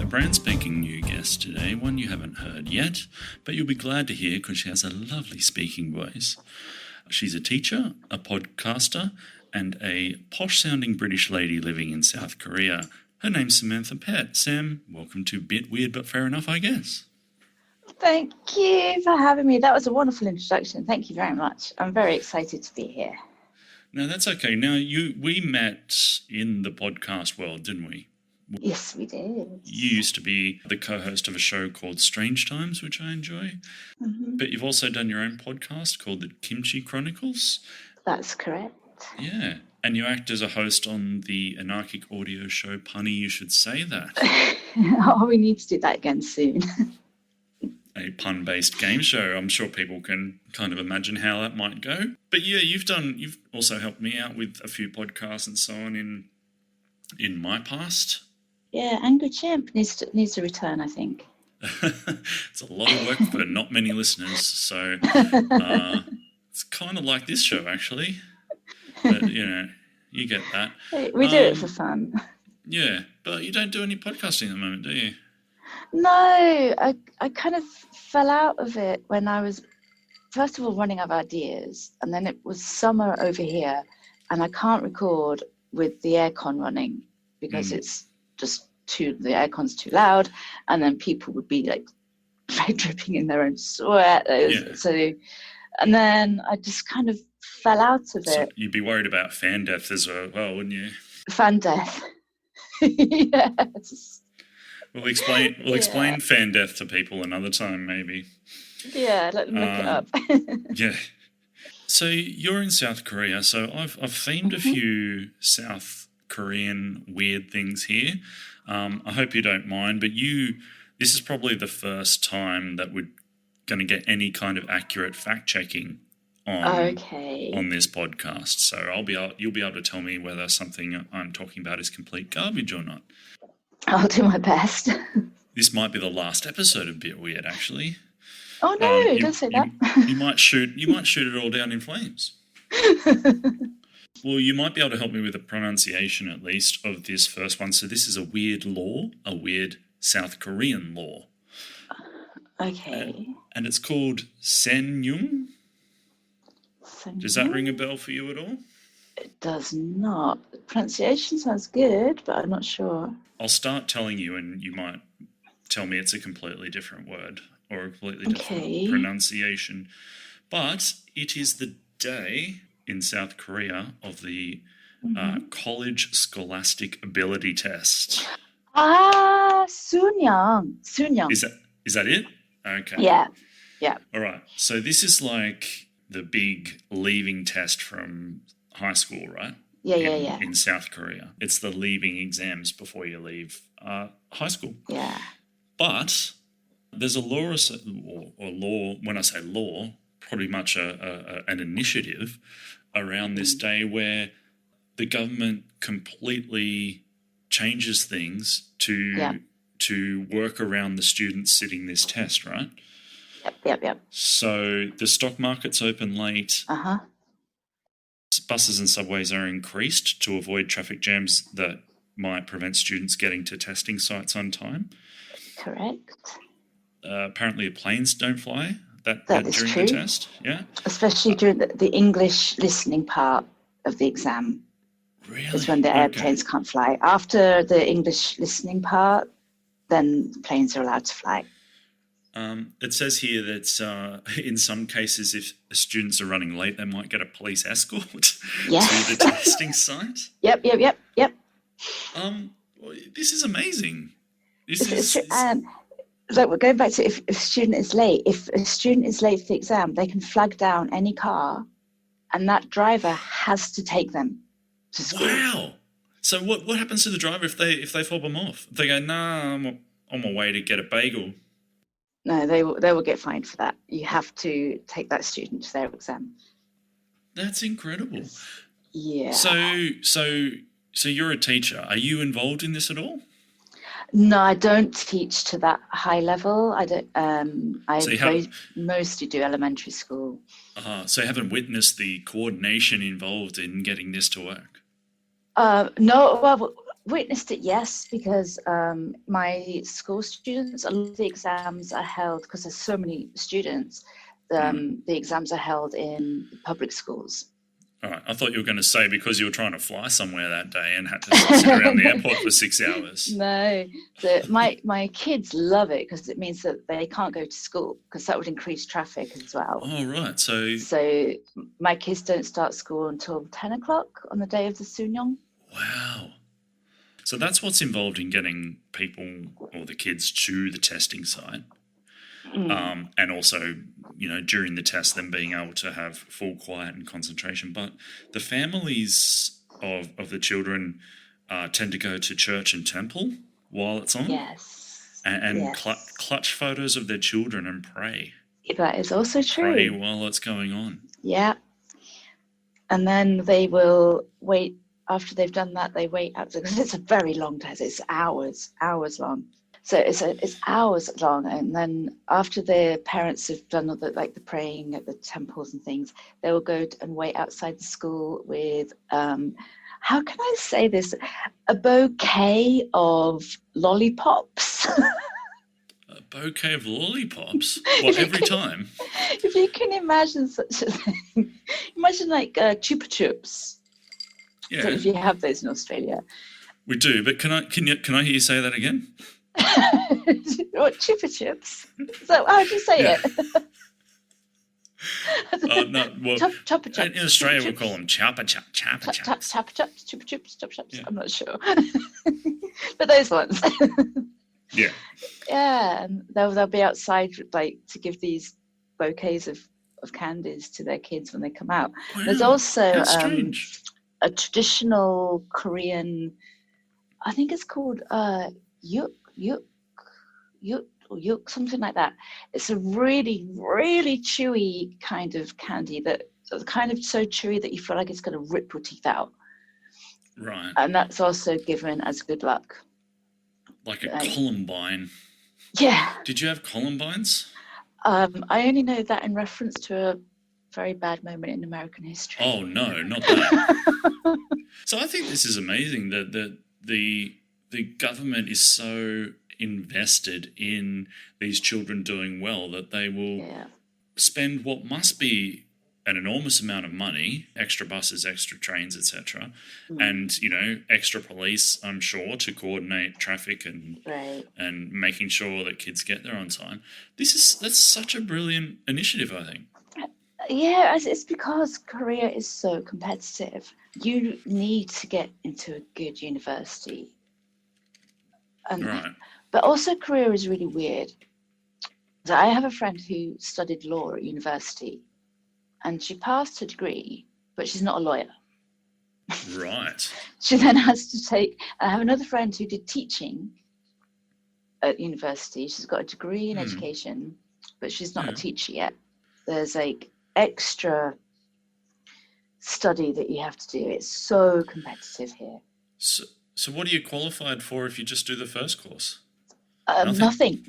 brand spanking new guest today, one you haven't heard yet, but you'll be glad to hear because she has a lovely speaking voice. She's a teacher, a podcaster, and a posh-sounding British lady living in South Korea. Her name's Samantha Pett. Sam, welcome to Bit Weird But Fair Enough, I guess. Thank you for having me. That was a wonderful introduction. Thank you very much. I'm very excited to be here. No, that's okay. Now, we met in the podcast world, didn't we? Yes, we did. You used to be the co-host of a show called Strange Times, which I enjoy. Mm-hmm. But you've also done your own podcast called The Kimchi Chronicles. That's correct. Yeah. And you act as a host on the Anarchic audio show Punny, You Should Say That. Oh, we need to do that again soon. A pun-based game show. I'm sure people can kind of imagine how that might go. But yeah, you've also helped me out with a few podcasts and so on in my past. Yeah, Angry Chimp needs to return, I think. It's a lot of work for not many listeners, so it's kind of like this show actually. But you get that. We do it for fun. Yeah, but you don't do any podcasting at the moment, do you? No, I kind of fell out of it when I was, first of all, running out of ideas, and then it was summer over here, and I can't record with the aircon running because it's just the aircon's too loud, and then people would be like dripping in their own sweat. Yeah. So, and then I just kind of fell out of it. So you'd be worried about fan death as well, wouldn't you? Fan death. Yes. We'll explain fan death to people another time, maybe. Yeah, let them look it up. Yeah. So you're in South Korea. So I've themed a few South Korean weird things here. I hope you don't mind, but this is probably the first time that we're going to get any kind of accurate fact checking on this podcast. So you'll be able to tell me whether something I'm talking about is complete garbage or not. I'll do my best. This might be the last episode of Bit Weird, actually. Oh no! Don't say that. You might shoot it all down in flames. Well, you might be able to help me with the pronunciation, at least, of this first one. So this is a weird law, a weird South Korean law. Okay. And it's called Senyum. Does that ring a bell for you at all? It does not. The pronunciation sounds good, but I'm not sure. I'll start telling you, and you might tell me it's a completely different word or a completely different pronunciation. But it is the day in South Korea of the College Scholastic Ability Test. Sunyang. Is that it? Okay. Yeah. All right. So this is like the big leaving test from high school, right? Yeah. In South Korea. It's the leaving exams before you leave high school. Yeah. But there's a law, or law, when I say law, pretty much an initiative around this day where the government completely changes things to work around the students sitting this test, right? Yep. So the stock market's open late. Uh-huh. Buses and subways are increased to avoid traffic jams that might prevent students getting to testing sites on time. Correct. Apparently planes don't fly that is during true. the test. Yeah. Especially during the English listening part of the exam. Really? Is when the airplanes can't fly. After the English listening part, then planes are allowed to fly. It says here that in some cases, if students are running late, they might get a police escort to the testing site. Yep. This is amazing. Look, we're going back to if a student is late. If a student is late for the exam, they can flag down any car, and that driver has to take them to school. Wow. So what happens to the driver if they fob them off? If they go, nah, I'm on my way to get a bagel. No, they will get fined for that. You have to take that student to their exam. That's incredible. Yeah. So you're a teacher. Are you involved in this at all? No, I don't teach to that high level. I don't. Mostly do elementary school. So you haven't witnessed the coordination involved in getting this to work? No. Well, witnessed it, yes, because my school students, a lot of the exams are held, because there's so many students, the exams are held in public schools. All right. I thought you were going to say because you were trying to fly somewhere that day and had to sit around the airport for 6 hours. No, my kids love it because it means that they can't go to school, because that would increase traffic as well. Oh, right. So my kids don't start school until 10 o'clock on the day of the Sunyong. Wow. So that's what's involved in getting people or the kids to the testing site. And also, during the test, them being able to have full quiet and concentration. But the families of the children tend to go to church and temple while it's on. Yes. And yes. Clutch photos of their children and pray. That is also true. Pray while it's going on. Yeah. And then they will wait. After they've done that, they wait out, because it's a very long test. It's hours long. So it's hours long, and then after their parents have done all the praying at the temples and things, they will go and wait outside the school with how can I say this? A bouquet of lollipops. A bouquet of lollipops? What, every time? If you can imagine such a thing, imagine Chupa Chups. Yeah. So if you have those in Australia. We do, but can I hear you say that again? What, Chupa Chups? So how do you say it? No, well, Chupa Chups. In Australia we call them Chupa Chups. Chupa Chups, Chupa Chups, Chupa Chups. Yeah. I'm not sure. But those ones. Yeah. Yeah, and they'll be outside to give these bouquets of candies to their kids when they come out. Wow, there's also that's strange. A traditional Korean, I think it's called yuk, something like that. It's a really, really chewy kind of candy that's kind of so chewy that you feel like it's going to rip your teeth out. Right. And that's also given as good luck. Like a columbine. Yeah. Did you have columbines? I only know that in reference to a very bad moment in American history. Oh, no, not that. So I think this is amazing that the government is so invested in these children doing well that they will spend what must be an enormous amount of money, extra buses, extra trains, etc., and extra police, I'm sure, to coordinate traffic and making sure that kids get there on time. That's such a brilliant initiative, I think. Yeah, it's because Korea is so competitive. You need to get into a good university. Right. But also Korea is really weird. So I have a friend who studied law at university, and she passed her degree, but she's not a lawyer. Right. She then has to I have another friend who did teaching at university. She's got a degree in education, but she's not a teacher yet. There's extra study that you have to do. It's so competitive here. So what are you qualified for if you just do the first course? Nothing.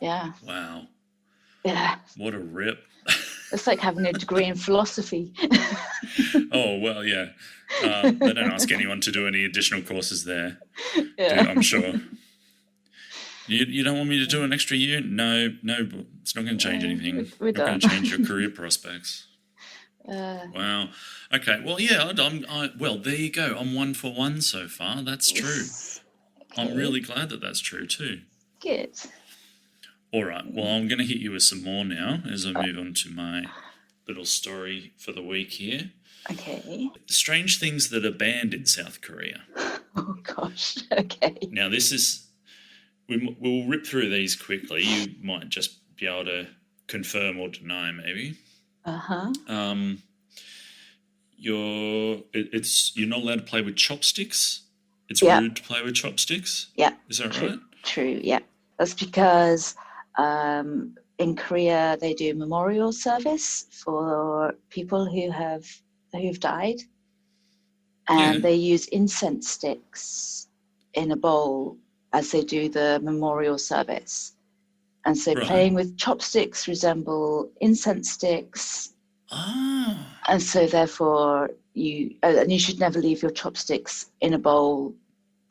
Yeah. Wow. Yeah. What a rip. It's like having a degree in philosophy. Oh, well, yeah. They don't ask anyone to do any additional courses there, I'm sure. You don't want me to do an extra year? No, it's not going to change anything. We're not going to change your career prospects. Wow. Okay. Well, yeah. Well, there you go. I'm 1 for 1 so far. That's true. Okay. I'm really glad that that's true too. Good. All right. Well, I'm going to hit you with some more now as I move on to my little story for the week here. Okay. Strange things that are banned in South Korea. Oh gosh. Okay. Now this is. We'll rip through these quickly. You might just be able to confirm or deny, maybe. You're not allowed to play with chopsticks. It's rude to play with chopsticks. Yeah. Is that true, right? True. Yeah. That's because in Korea they do memorial service for people who've died, and they use incense sticks in a bowl as they do the memorial service. And so playing with chopsticks resemble incense sticks. Ah. And so therefore you should never leave your chopsticks in a bowl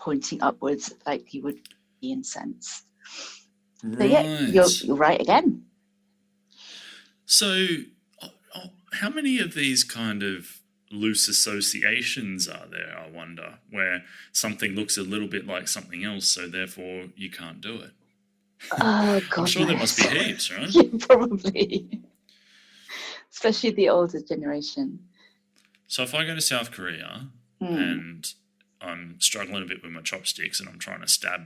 pointing upwards like you would be in sense. Right. So yeah, you're right again. So, how many of these kind of loose associations are there, I wonder, where something looks a little bit like something else, so therefore you can't do it? Oh, God. I'm sure there must be heaps, right? Yeah, probably. Especially the older generation. So if I go to South Korea and I'm struggling a bit with my chopsticks and I'm trying to stab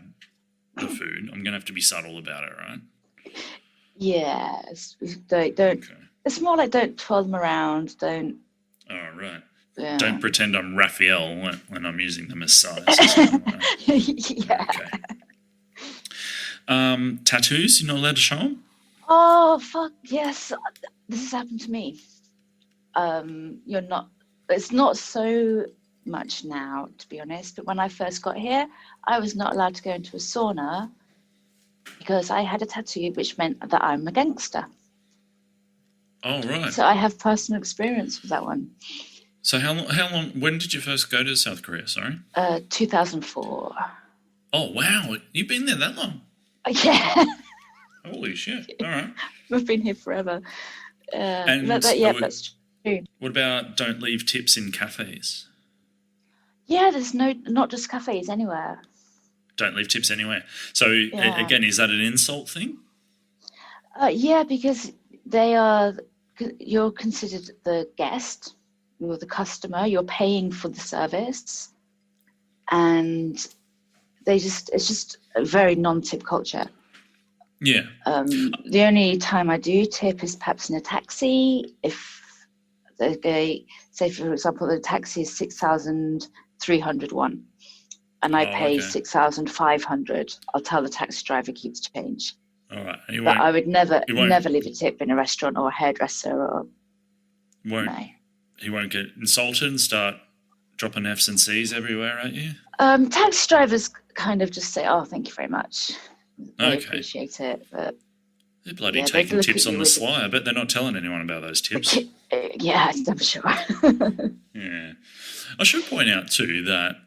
the food, I'm going to have to be subtle about it, right? Yes. Don't. Okay. It's more like don't twirl them around. Don't. Oh, right. Yeah. Don't pretend I'm Raphael when I'm using them as size. Yeah. Okay. Tattoos, you're not allowed to show them? Oh, fuck, yes. This has happened to me. You're not, it's not so much now, to be honest, but when I first got here, I was not allowed to go into a sauna because I had a tattoo, which meant that I'm a gangster. Oh, right. So I have personal experience with that one. So how long, when did you first go to South Korea, sorry? 2004. Oh, wow. You've been there that long? Yeah. Holy shit. All right. I've been here forever. And that's true. What about don't leave tips in cafes? Yeah, there's not just cafes, anywhere. Don't leave tips anywhere. So, again, is that an insult thing? Yeah, because you're considered the guest, you're the customer, you're paying for the service, and it's just a very non-tip culture. Yeah. The only time I do tip is perhaps in a taxi. If say, for example, the taxi is 6,300 won, and I pay 6,500, I'll tell the taxi driver keeps change. All right. But I would never leave a tip in a restaurant or a hairdresser or. No. He won't get insulted and start dropping F's and C's everywhere at you? Taxi drivers kind of just say, "Oh, thank you very much." They appreciate it, but they're bloody taking tips on the sly. I bet they're not telling anyone about those tips. Yeah, I'm sure. Yeah. I should point out too that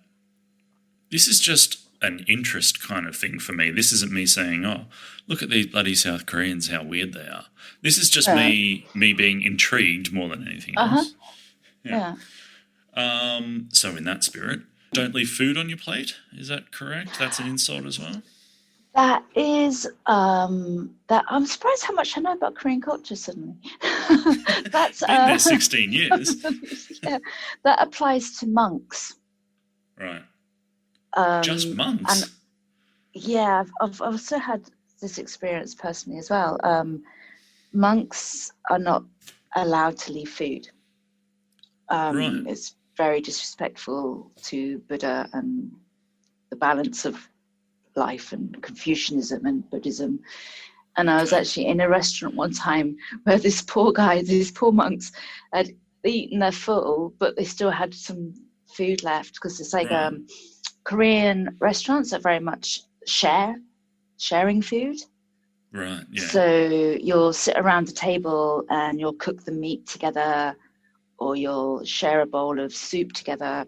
this is just an interest kind of thing for me. This isn't me saying, "Oh, look at these bloody South Koreans, how weird they are." This is just me being intrigued more than anything else. Yeah. So in that spirit, don't leave food on your plate. Is that correct? That's an insult as well? That is, that I'm surprised how much I know about Korean culture suddenly. That's been there 16 years. Yeah, that applies to monks. Right. Just monks? And yeah, I've also had this experience personally as well. Monks are not allowed to leave food. Right. It's very disrespectful to Buddha and the balance of life and Confucianism and Buddhism. And I was actually in a restaurant one time where these poor monks had eaten their full, but they still had some food left because it's like Korean restaurants are very much sharing food. Right, yeah. So you'll sit around the table and you'll cook the meat together, or you'll share a bowl of soup together.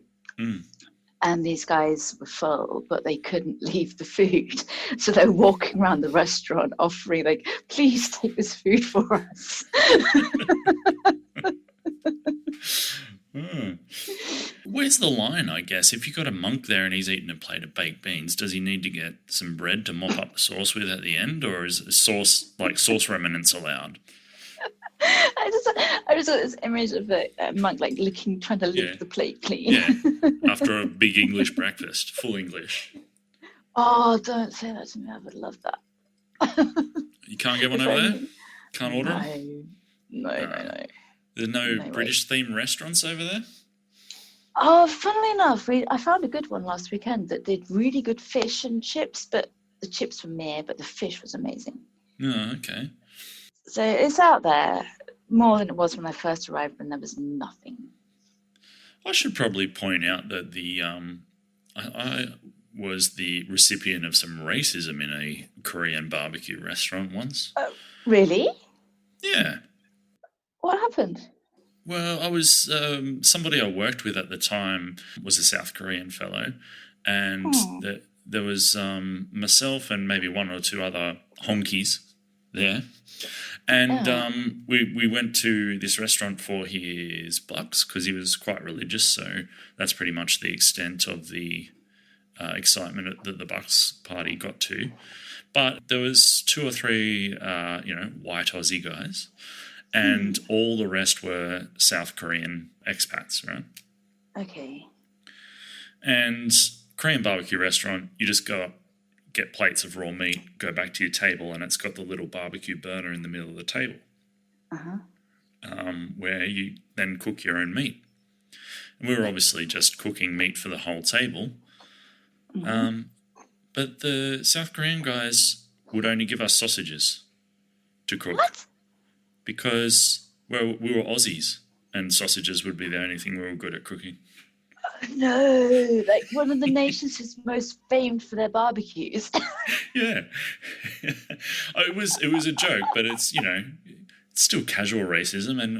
And these guys were full, but they couldn't leave the food. So they're walking around the restaurant offering, like, please take this food for us. Where's the line, I guess? If you've got a monk there and he's eating a plate of baked beans, does he need to get some bread to mop up the sauce with at the end? Or is sauce remnants allowed? I just got this image of a monk like trying to lick the plate clean. Yeah, after a big English breakfast, full English. Oh, don't say that to me. I would love that. You can't get one over there? Can't order it? No. There's no British-themed restaurants over there? Oh, funnily enough, I found a good one last weekend that did really good fish and chips, but the chips were meh, but the fish was amazing. Oh, okay. So it's out there more than it was when I first arrived when there was nothing. I should probably point out that I was the recipient of some racism in a Korean barbecue restaurant once. Really? Yeah. What happened? Well, I was somebody I worked with at the time was a South Korean fellow, and Oh. there was myself and maybe one or two other honkies there. And we went to this restaurant for his bucks because he was quite religious, so that's pretty much the extent of the excitement that the bucks party got to. But there was 2 or 3, white Aussie guys, and all the rest were South Korean expats, right? Okay. And Korean barbecue restaurant, you just go up, get plates of raw meat, go back to your table, and it's got the little barbecue burner in the middle of the table, where you then cook your own meat. And we were obviously just cooking meat for the whole table. But the South Korean guys would only give us sausages to cook. What? Because we were Aussies, and sausages would be the only thing we were good at cooking. No, like one of the nations who's most famed for their barbecues. Yeah. It was a joke, but it's, it's still casual racism, and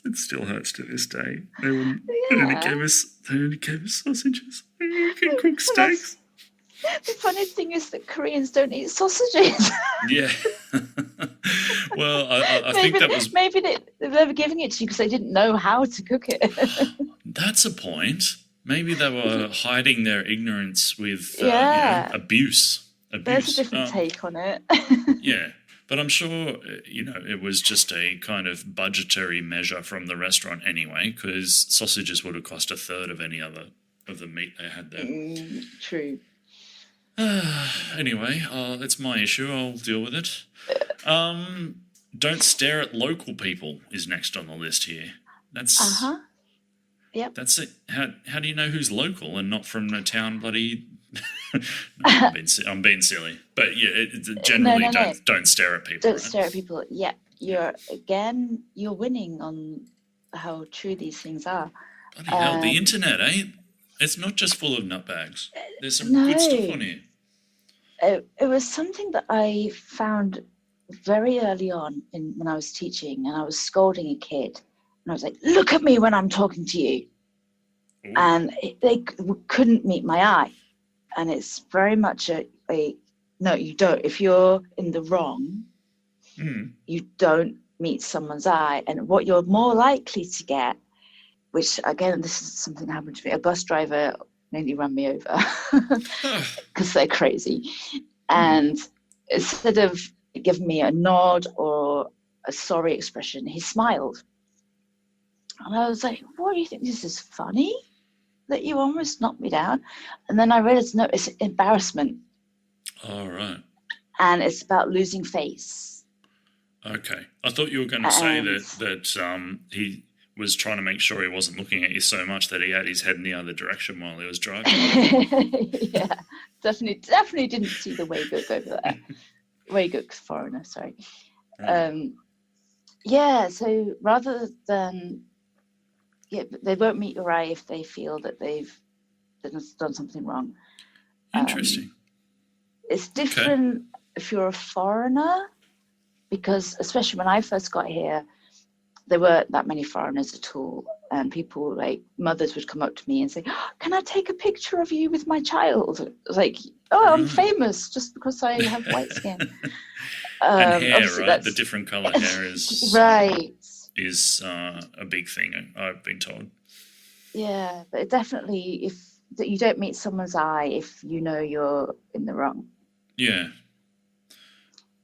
it still hurts to this day. They only gave us sausages. You can cook steaks. The funny thing is that Koreans don't eat sausages. Yeah. Well, I think that was... Maybe they were giving it to you because they didn't know how to cook it. That's a point. Maybe they were hiding their ignorance with abuse. There's a different take on it. Yeah. But I'm sure, it was just a kind of budgetary measure from the restaurant anyway, because sausages would have cost a third of any other of the meat they had there. True. Anyway, it's my issue. I'll deal with it. Don't stare at local people is next on the list here. That's Yep. That's it. How do you know who's local and not from a town bloody? No, I'm being silly, but yeah, generally don't stare at people. Don't stare at people. Yeah, you're winning on how true these things are. Bloody hell, the internet, eh? It's not just full of nutbags. There's some good stuff on here. It was something that I found very early on when I was teaching, and I was scolding a kid, and I was like, "Look at me when I'm talking to you," Ooh. And they couldn't meet my eye, and it's very much a no, you don't. If you're in the wrong, you don't meet someone's eye, and what you're more likely to get, which again, this is something that happened to me. A bus driver nearly ran me over because they're crazy. And instead of giving me a nod or a sorry expression, he smiled. And I was like, what do you think? This is funny that you almost knocked me down? And then I realized, no, it's embarrassment. All right. And it's about losing face. Okay. I thought you were going to say that he was trying to make sure he wasn't looking at you so much that he had his head in the other direction while he was driving. Yeah, definitely didn't see the Wayguk over there. Wayguk foreigner, sorry. Right. So rather than, they won't meet your eye if they feel that they've done something wrong. Interesting. It's different if you're a foreigner, because especially when I first got here, there weren't that many foreigners at all, and people like mothers would come up to me and say, "Can I take a picture of you with my child?" I was like, "Oh, I'm famous just because I have white skin." And hair, right? The different colour hair is right. Is a big thing, I've been told. Yeah, but definitely that you don't meet someone's eye if you know you're in the wrong. Yeah.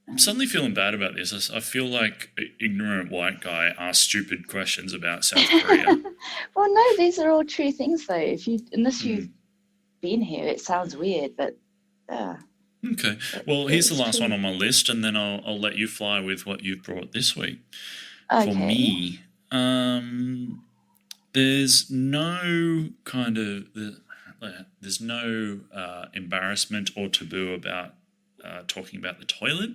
I'm suddenly feeling bad about this. I feel like an ignorant white guy asks stupid questions about South Korea. Well, no, these are all true things, though. Unless you've been here, it sounds weird, but yeah. Okay. Well, here's the last one on my list, and then I'll let you fly with what you've brought this week. Okay. For me, there's no embarrassment or taboo about talking about the toilet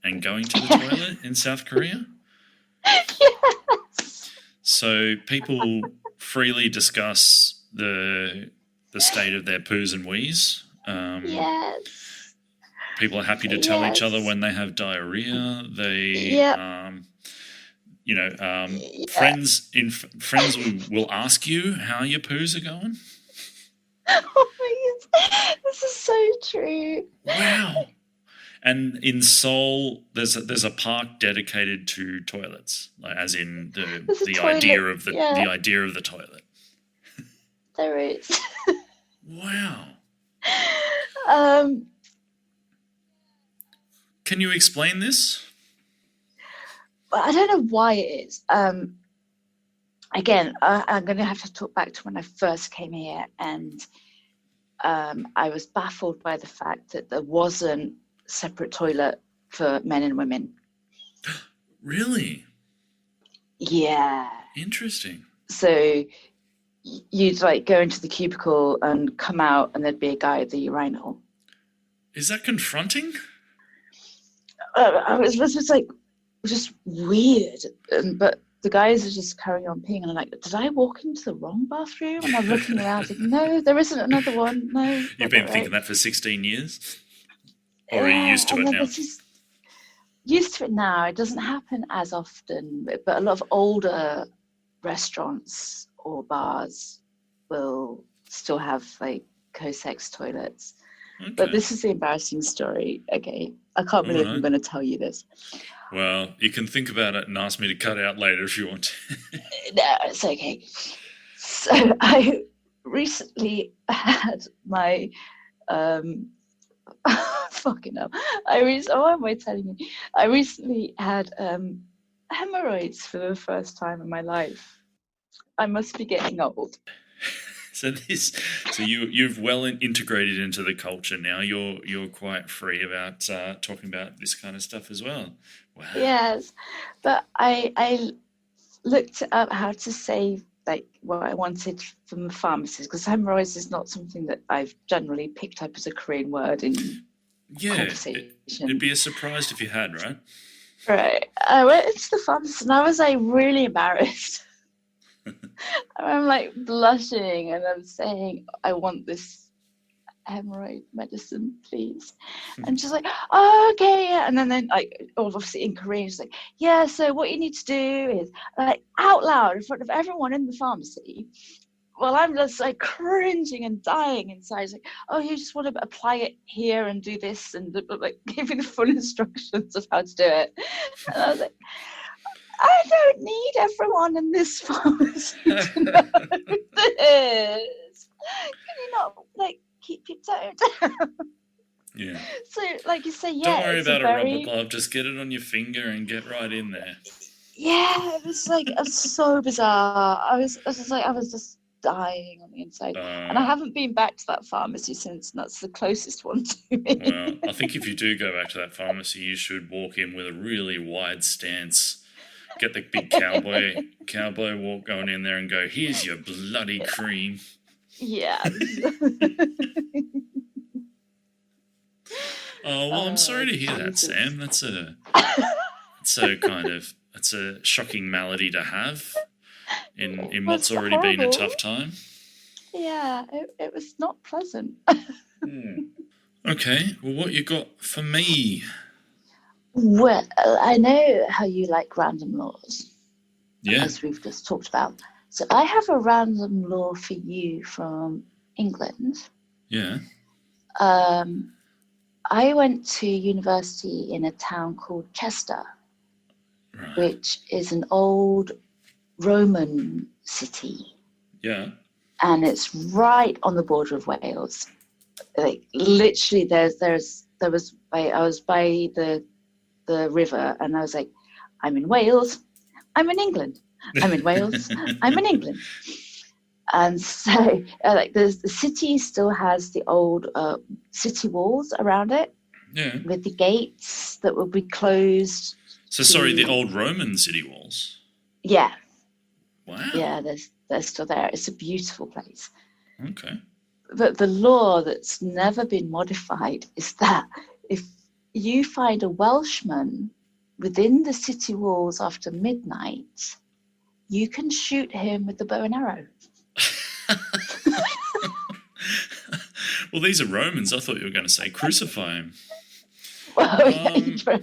and going to the toilet in South Korea. Yes. So people freely discuss the state of their poos and wees. Yes. People are happy to tell each other when they have diarrhea. Yeah. friends will ask you how your poos are going. Oh my God. This is so true. Wow. And in Seoul, there's a park dedicated to toilets, like, as in There's a the toilet. idea of the Yeah, idea of the toilet. there is. Wow. um, Can you explain this? but I don't know why it is. Again, I'm going to have to talk back to when I first came here, and I was baffled by the fact that there wasn't a separate toilet for men and women. Really? Yeah. Interesting. So you'd like go into the cubicle and come out, and there'd be a guy at the urinal. Is that confronting? I was just like, just weird. But the guys are just carrying on peeing, and I'm like, did I walk into the wrong bathroom? And I'm looking around, like, no, there isn't another one. No. You've been thinking that for 16 years? Or are you used to it now? Used to it now. It doesn't happen as often, but a lot of older restaurants or bars will still have like co-sex toilets. Okay. But this is the embarrassing story. Okay, I can't believe I'm going to tell you this. Well, you can think about it and ask me to cut out later if you want. No, it's okay. So I recently had my fucking hell. Why am I telling you? I recently had hemorrhoids for the first time in my life. I must be getting old. So you've well integrated into the culture now. You're quite free about talking about this kind of stuff as well. Wow. Yes, but I looked up how to say like what I wanted from the pharmacist, because hemorrhoids is not something that I've generally picked up as a Korean word in conversation. It'd be a surprise if you had, right? Right. I went into the pharmacist and I was like really embarrassed. I'm like blushing and I'm saying, I want this hemorrhoid medicine, please. And she's like, oh, okay, yeah. And then like obviously in Korean, she's like, yeah, so what you need to do is like out loud in front of everyone in the pharmacy. Well, I'm just like cringing and dying inside. It's like, oh, you just want to apply it here and do this, and like give me the full instructions of how to do it. And I was like, I don't need everyone in this pharmacy to know this. Can you not like keep your tone down? Yeah. So, like you say, yeah. Don't worry about a rubber glove. Just get it on your finger and get right in there. Yeah, it was like so bizarre. I was just dying on the inside, and I haven't been back to that pharmacy since, and that's the closest one to me. Well, I think if you do go back to that pharmacy, you should walk in with a really wide stance. Get the big cowboy walk going in there and go, here's your bloody cream. Yeah. Oh, well, I'm sorry to hear that, Sam. That's a shocking malady to have in what's already been a tough time. Yeah, it was not pleasant. Okay, well, what you got for me? Well, I know how you like random laws, as we've just talked about. So I have a random law for you from England. Yeah. I went to university in a town called Chester, which is an old Roman city. Yeah. And it's right on the border of Wales. Like literally, I was by the river, and I was like, I'm in Wales, I'm in England, I'm in Wales, I'm in England. And so like the city still has the old city walls around it, with the gates that will be closed. So sorry, the old Roman city walls? Yeah. Wow. Yeah, they're still there. It's a beautiful place. Okay. But the law that's never been modified is that if you find a Welshman within the city walls after midnight, you can shoot him with the bow and arrow. Well, these are Romans. I thought you were going to say crucify him. Well,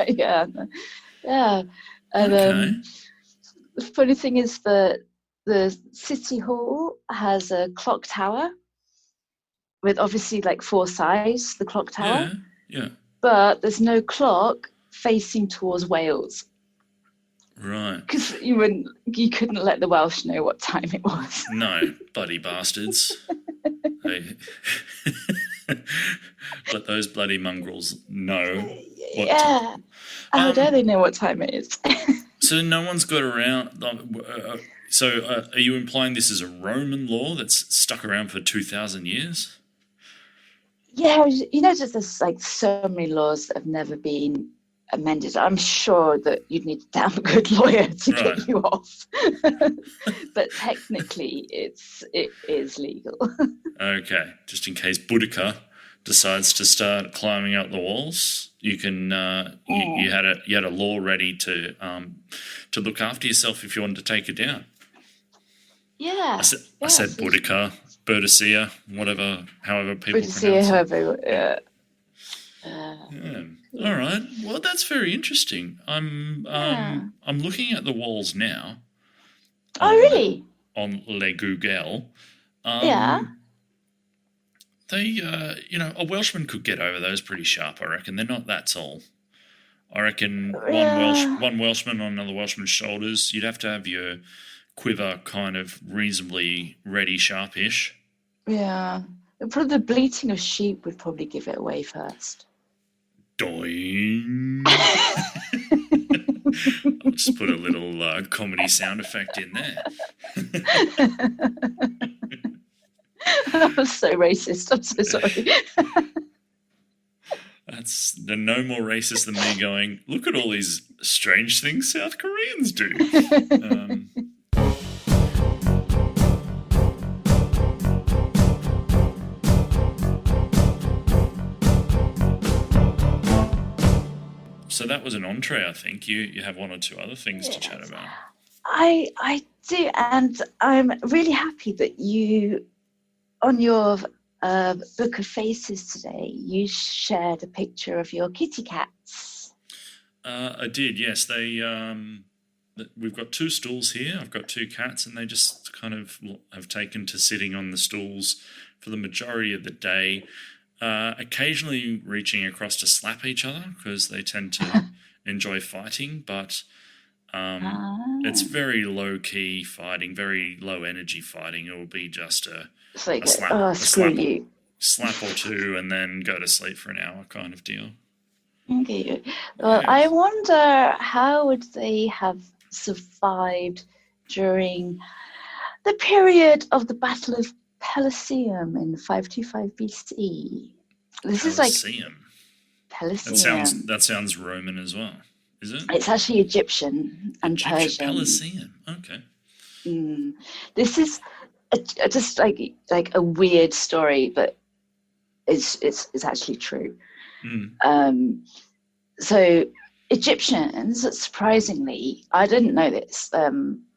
yeah. Yeah. And, the funny thing is that the city hall has a clock tower with obviously like 4 sides, the clock tower. Yeah. But there's no clock facing towards Wales. Right. Because you couldn't let the Welsh know what time it was. No, bloody bastards. Let those bloody mongrels know. Yeah. How dare they know what time it is? So no one's got around. So are you implying this is a Roman law that's stuck around for 2,000 years? Yeah, just there's like so many laws that have never been amended. I'm sure that you'd need a damn good lawyer to get you off. But technically, it is legal. Okay, just in case Boudica decides to start climbing up the walls, you can. You had a law ready to look after yourself if you wanted to take it down. Yeah. I said Boudica, Boadicea, whatever, however people pronounce it. However, yeah. All right. Well, that's very interesting. I'm looking at the walls now. Oh, really? On Le Google. Yeah. They, a Welshman could get over those pretty sharp, I reckon. They're not that tall. I reckon one Welshman on another Welshman's shoulders, you'd have to have your quiver kind of reasonably ready, sharpish. Yeah. Probably the bleating of sheep would probably give it away first. Doing. I'll just put a little comedy sound effect in there. That was so racist. I'm so sorry. That's no more racist than me going, look at all these strange things South Koreans do. So that was an entree, I think. You have one or two other things to chat about. I do, and I'm really happy that you, on your Book of Faces today, you shared a picture of your kitty cats. I did, yes. We've got 2 stools here. I've got 2 cats, and they just kind of have taken to sitting on the stools for the majority of the day. Occasionally reaching across to slap each other because they tend to enjoy fighting, but it's very low-key fighting, very low-energy fighting. It will be just a slap or two and then go to sleep for an hour kind of deal. Okay. Well, yes. I wonder how would they have survived during the period of the Battle of Pelusium in 525 BC. This is like Pelusium. That sounds Roman as well, is it? It's actually Egyptian and Persian. Pelusium. Okay. This is just like a weird story, but it's actually true. So Egyptians, surprisingly, I didn't know this.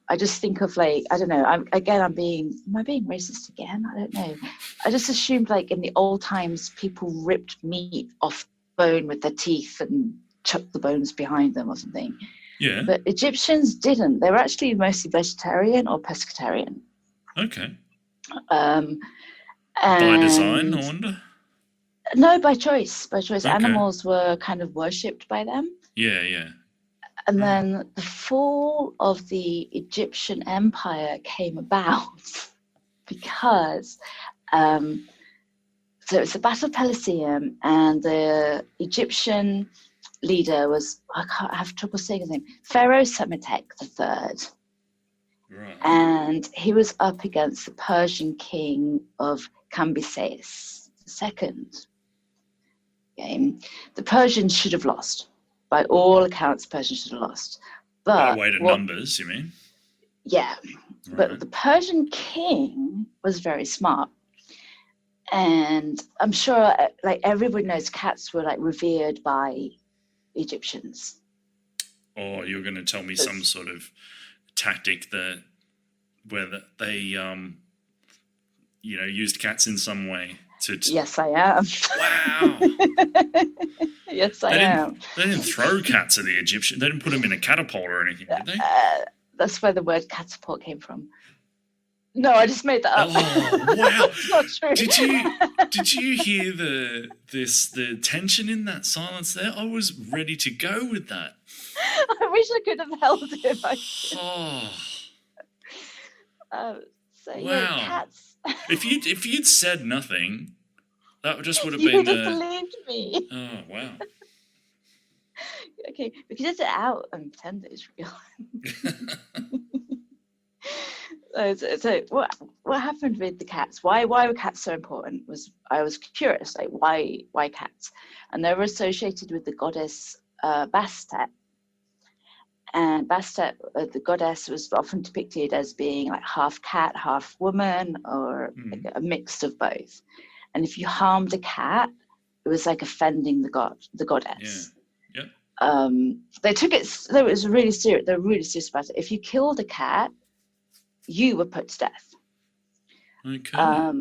I just think of I don't know. Am I being racist again? I don't know. I just assumed in the old times people ripped meat off bone with their teeth and chucked the bones behind them or something. Yeah. But Egyptians didn't. They were actually mostly vegetarian or pescatarian. Okay. By design, I wonder? No, by choice. Okay. Animals were kind of worshipped by them. Yeah. And then the fall of the Egyptian Empire came about because so it's the Battle of Pelusium, and the Egyptian leader was, I have trouble saying his name, Pharaoh Semetek III. Right. And he was up against the Persian king of Cambyses II. Okay. The Persians should have lost. By all accounts, Persians should have lost. But by weight of numbers, you mean? Yeah. Right. But the Persian king was very smart. And I'm sure everybody knows cats were revered by Egyptians. Or you're going to tell me some sort of tactic where they used cats in some way to Yes, I am. Wow. Yes, I am. They didn't throw cats at the Egyptians. They didn't put them in a catapult or anything, did they? That's where the word catapult came from. No, I just made that up. Oh wow! It's not true. Did you hear the tension in that silence there? I was ready to go with that. I wish I could have held it if I could. Oh, So wow! yeah, cats. If you'd said nothing, that just would have You been. would have believed me. Oh wow! Okay, we can just it out and pretend that it's real. So what happened with the cats? Why were cats so important? I was curious, like why cats? And they were associated with the goddess Bastet. And Bastet, the goddess, was often depicted as being like half cat, half woman, or like a mix of both. And if you harmed a cat, it was like offending the goddess. Yeah. Yep. They took it. So it was really serious. They were really serious about it. If you killed a cat, you were put to death. Okay.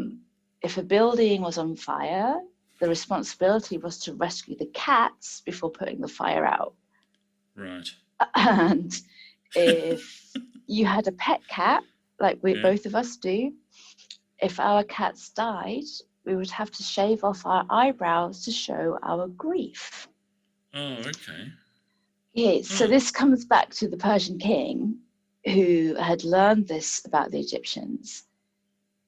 If a building was on fire, the responsibility was to rescue the cats before putting the fire out. Right. And if you had a pet cat, like both of us do, if our cats died, we would have to shave off our eyebrows to show our grief. Oh, okay. Yeah, so this comes back to the Persian king who had learned this about the Egyptians.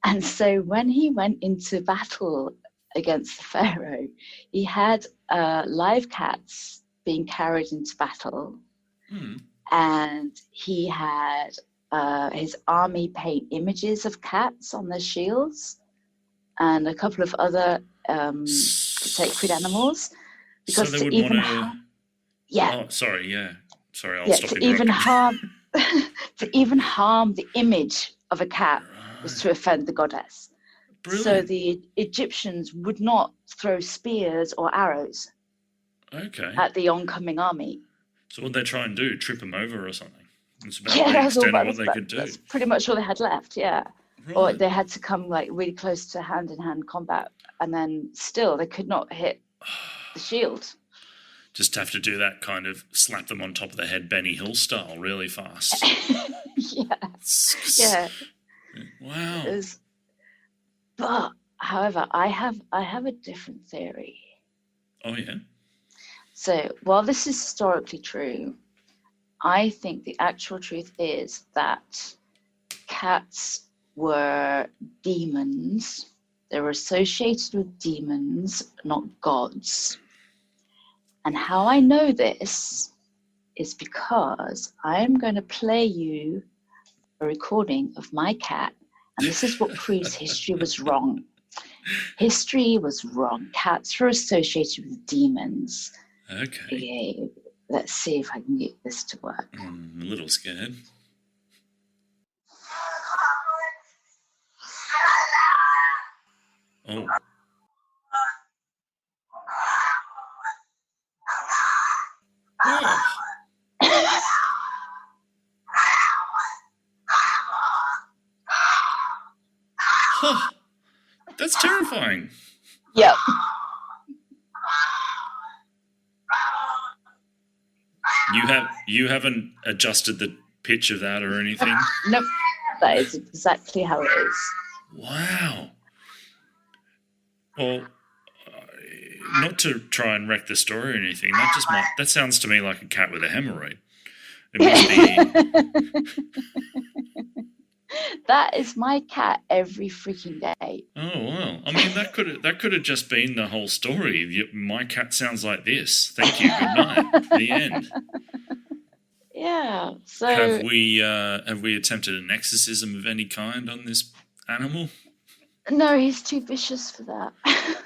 And so when he went into battle against the pharaoh, he had live cats being carried into battle. And he had his army paint images of cats on their shields and a couple of other sacred animals. Because so they would want to... Yeah. Oh, sorry, yeah. Sorry, I'll stop interrupting. To even harm the image of a cat was to offend the goddess. Brilliant. So the Egyptians would not throw spears or arrows at the oncoming army. So what they try and do? Trip them over or something? It's about the extent of what they could do. That's pretty much all they had left, yeah. Right. Or they had to come like really close to hand-in-hand combat, and then still they could not hit the shield. Just have to do that kind of slap them on top of the head Benny Hill style really fast. Yeah. Wow. But however, I have a different theory. Oh yeah. So while this is historically true, I think the actual truth is that cats were demons. They were associated with demons, not gods. And how I know this is because I'm going to play you a recording of my cat, and this is what proves history was wrong. History was wrong. Cats were associated with demons. Okay. Let's see if I can get this to work. I'm a little scared. Oh. Oh. Huh. That's terrifying. Yep. You haven't adjusted the pitch of that or anything? Nope. That is exactly how it is. Wow. Well, not to try and wreck the story or anything. That sounds to me like a cat with a hemorrhoid. It must be. That is my cat every freaking day. Oh wow! I mean, that could have just been the whole story. My cat sounds like this. Thank you. Good night. The end. Yeah. So have we attempted an exorcism of any kind on this animal? No, he's too vicious for that.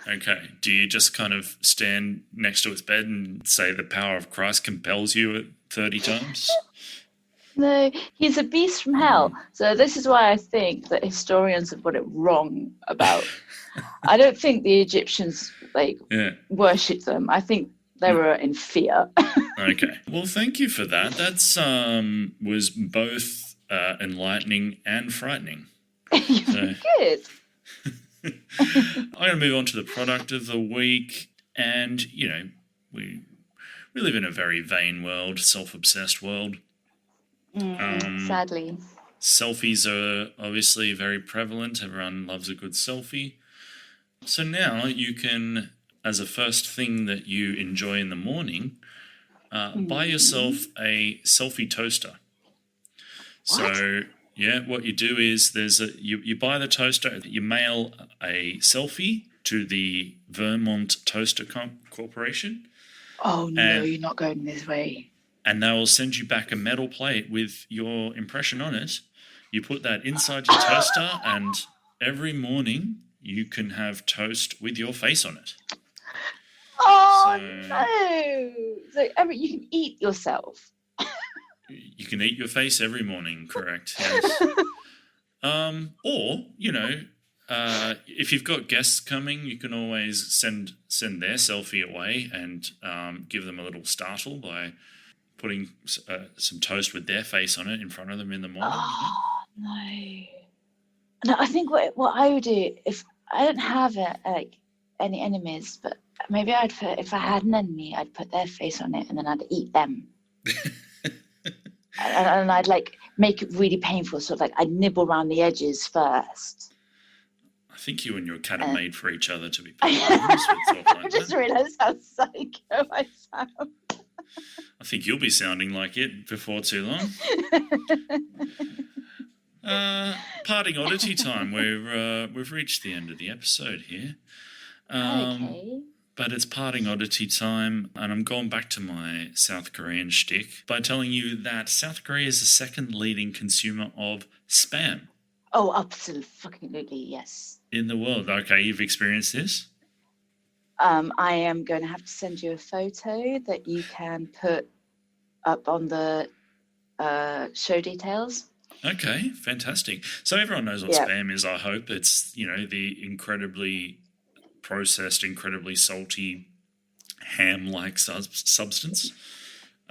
Okay. Do you just kind of stand next to its bed and say the power of Christ compels you at 30 times? No, he's a beast from hell. So this is why I think that historians have got it wrong about... I don't think the Egyptians worshipped them. I think they were in fear. Okay. Well, thank you for that. That's was both enlightening and frightening. You're good. I'm going to move on to the product of the week. And, you know, we live in a very vain world, self-obsessed world. Sadly. Selfies are obviously very prevalent. Everyone loves a good selfie. So now you can, as a first thing that you enjoy in the morning, buy yourself a selfie toaster. What? So, yeah, what you do is you buy the toaster, you mail a selfie to the Vermont Toaster Corporation. Oh, no, And- you're not going this way. And they will send you back a metal plate with your impression on it. You put that inside your toaster, and every morning you can have toast with your face on it. Oh, So- no. So you can eat yourself. You can eat your face every morning, correct? Yes. Or, if you've got guests coming, you can always send their selfie away and give them a little startle by putting some toast with their face on it in front of them in the morning. Oh, no. No, I think what I would do, if I don't have any enemies, but maybe if I had an enemy, I'd put their face on it and then I'd eat them. and I'd make it really painful. So I'd nibble around the edges first. I think you and your cat are made for each other, to be perfectly honest with talk like I just that. realised how psycho I sound. I think you'll be sounding like it before too long. Parting oddity time. We've reached the end of the episode here. Okay. But it's parting oddity time, and I'm going back to my South Korean shtick by telling you that South Korea is the second leading consumer of spam Oh, absolutely, yes. in the world. Okay, you've experienced this? I am going to have to send you a photo that you can put up on the show details. Okay, fantastic. So everyone knows what spam is, I hope. It's, the incredibly processed, incredibly salty ham-like substance.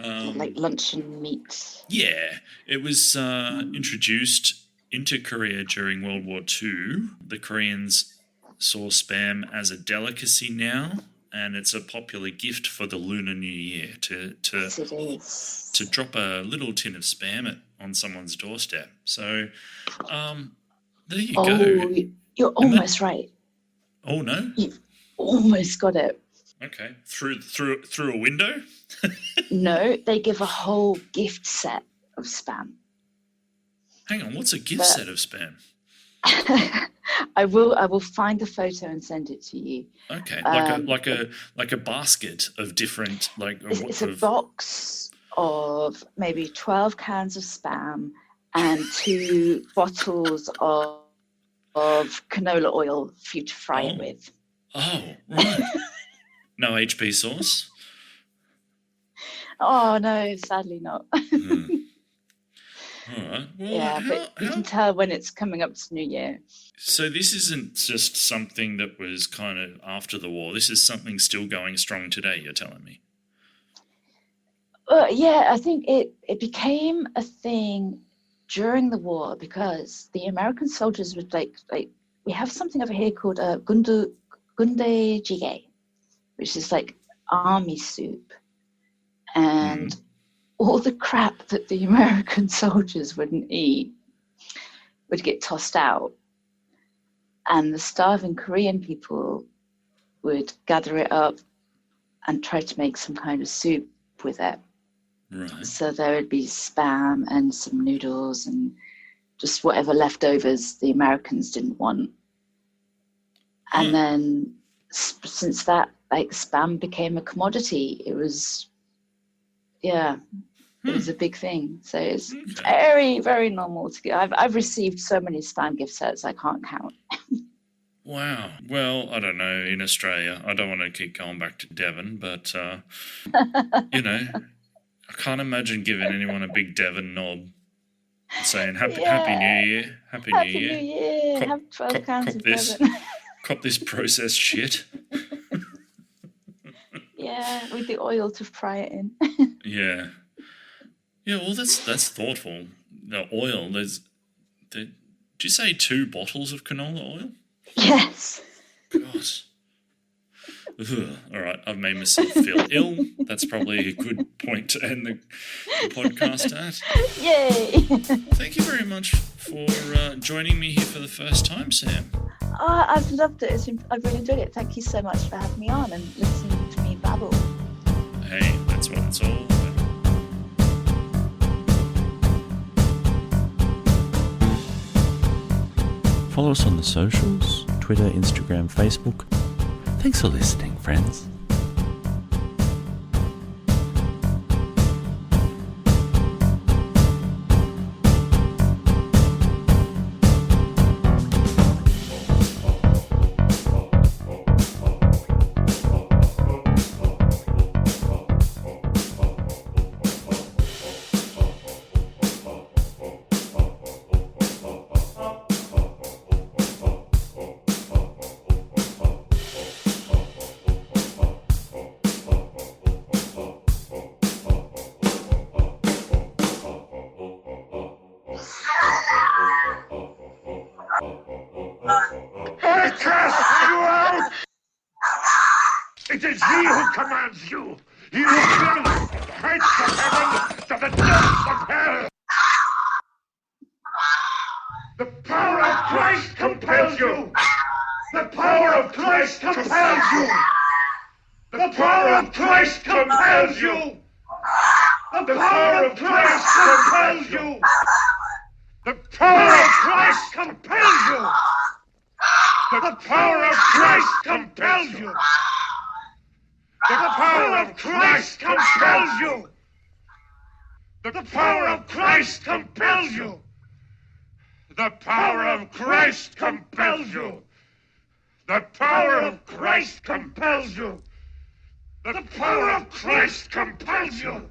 Like luncheon meat. Yeah, it was introduced into Korea during World War II. The Koreans saw spam as a delicacy now, and it's a popular gift for the Lunar New Year Yes, it is. to drop a little tin of spam on someone's doorstep. So, there you go. You're almost right. Oh no! You've almost got it. Okay, through a window. No, they give a whole gift set of spam. Hang on, what's a gift set of spam? I will find the photo and send it to you. Okay, like a basket of different It's a box of maybe 12 cans of spam and 2 bottles of canola oil for you to fry it with. Oh, right. No HP sauce? Oh no, sadly not. All right. Well, Yeah, but you can tell when it's coming up to New Year. So this isn't just something that was kind of after the war. This is something still going strong today, you're telling me. Yeah, I think it became a thing during the war because the American soldiers would like we have something over here called gunde jjigae, which is like army soup, and all the crap that the American soldiers wouldn't eat would get tossed out, and the starving Korean people would gather it up and try to make some kind of soup with it. Right. So there would be spam and some noodles and just whatever leftovers the Americans didn't want. And then since that, spam became a commodity, it was a big thing. So it's very, very normal to get. I've received so many spam gift sets I can't count. Wow. Well, I don't know. In Australia, I don't want to keep going back to Devon, but I can't imagine giving anyone a big Devon knob and saying Happy New Year, Happy New Year. Have 12 cans of Devon. Cop this processed shit. Yeah, with the oil to fry it in. Yeah. Yeah, well, that's thoughtful. The oil, did you say 2 bottles of canola oil? Yes. Gosh. Ugh, all right, I've made myself feel ill. That's probably a good point to end the podcast at. Yay! Thank you very much for joining me here for the first time, Sam. Oh, I've loved it. I've really enjoyed it. Thank you so much for having me on and listening to me babble. Hey, that's what it's all about. Follow us on the socials, Twitter, Instagram, Facebook. Thanks for listening, friends. I cast you out! It is he who commands you! He who brings the heights of heaven to the depths of hell! The power of Christ compels you! The power of Christ compels you! The power of Christ compels you! The power of Christ compels you! The power of Christ compels you! The power of Christ compels you! The power of Christ compels you! The power of Christ compels you! The power of Christ compels you! The power of Christ compels you! The power of Christ compels you!